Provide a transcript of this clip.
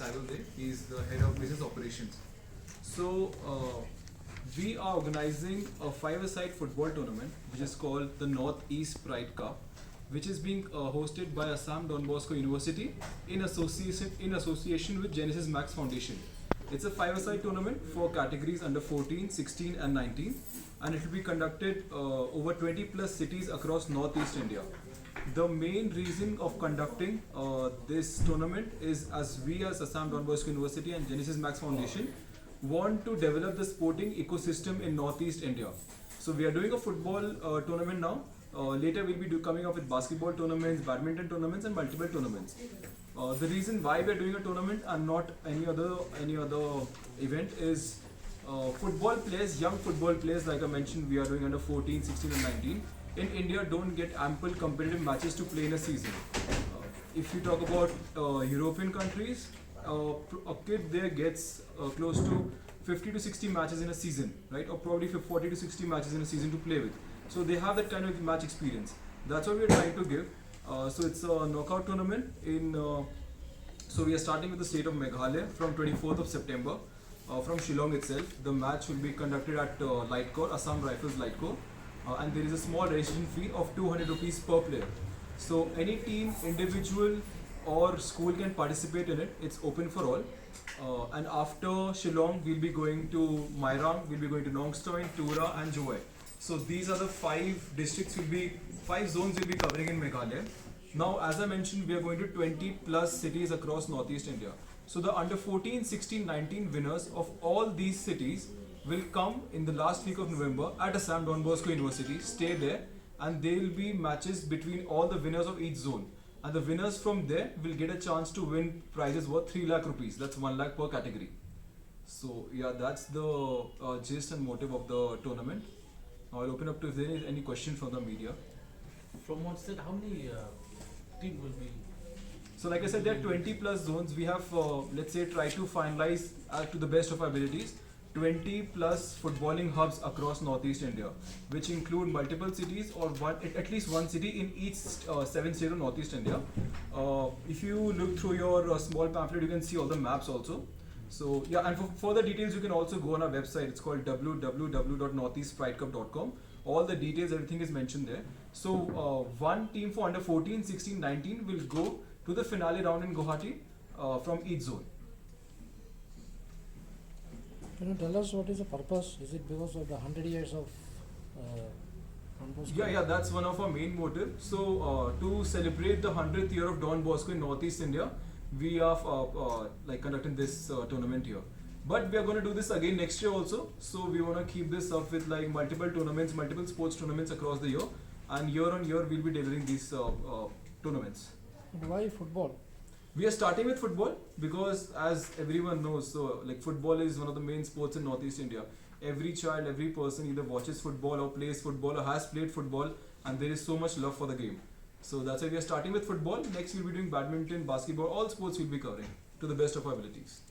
Saturday. He's the head of business operations. So we are organizing a five-a-side football tournament, which is called the Northeast Pride Cup, which is being hosted by Assam Don Bosco University in association with Genesis Max Foundation. It's a five-a-side tournament for categories under 14, 16, and 19, and it will be conducted over 20 plus cities across Northeast India. The main reason of conducting this tournament is as we as Assam Don Bosco University and Genesis Max Foundation want to develop the sporting ecosystem in Northeast India. So we are doing a football tournament now. Later we'll be coming up with basketball tournaments, badminton tournaments, and multiple tournaments. The reason why we are doing a tournament and not any other event is football players, young football players, like I mentioned, we are doing under 14, 16, and 19. In India, don't get ample competitive matches to play in a season. If you talk about European countries, a kid there gets close to 50 to 60 matches in a season, right? Or probably 40 to 60 matches in a season to play with. So they have that kind of match experience. That's what we are trying to give. So it's a knockout tournament so we are starting with the state of Meghalaya from 24th of September from Shillong itself. The match will be conducted at Light Corps, Assam Rifles Light Corps, and there is a small registration fee of 200 rupees per player. So any team, individual or school can participate in it. It's open for all. And after Shillong, we'll be going to Mairang, we'll be going to Nongstoin, Tura, and Joy. So these are the five zones we'll be covering in Meghalaya. Now, as I mentioned, we are going to 20 plus cities across Northeast India. So the under 14, 16, 19 winners of all these cities will come in the last week of November at Assam Don Bosco University, stay there, and there will be matches between all the winners of each zone. And the winners from there will get a chance to win prizes worth 3 lakh rupees. That's 1 lakh per category. So yeah, that's the gist and motive of the tournament. Now I'll open up to if there is any question from the media. From what said, how many teams will be? So like I said, there are 20 plus zones. We have, let's say, try to finalize to the best of our abilities 20 plus footballing hubs across Northeast India, which include multiple cities or at least one city in each 7 states of Northeast India. If you look through your small pamphlet, you can see all the maps also. So yeah, and for further details, you can also go on our website. It's called www.northeastpridecup.com. All the details, everything is mentioned there. So one team for under 14, 16, 19 will go to the finale round in Guwahati from each zone. Can you tell us what is the purpose? Is it because of the 100 years of Don Bosco? Yeah, that's one of our main motives. So to celebrate the 100th year of Don Bosco in Northeast India, we are conducting this tournament here. But we are going to do this again next year also. So we want to keep this up with like multiple tournaments, multiple sports tournaments across the year. And year on year, we'll be delivering these tournaments. And why football? We are starting with football because, as everyone knows, so like football is one of the main sports in Northeast India. Every child, every person either watches football or plays football or has played football, and there is so much love for the game. So that's why we are starting with football. Next we'll be doing badminton, basketball, all sports we'll be covering to the best of our abilities.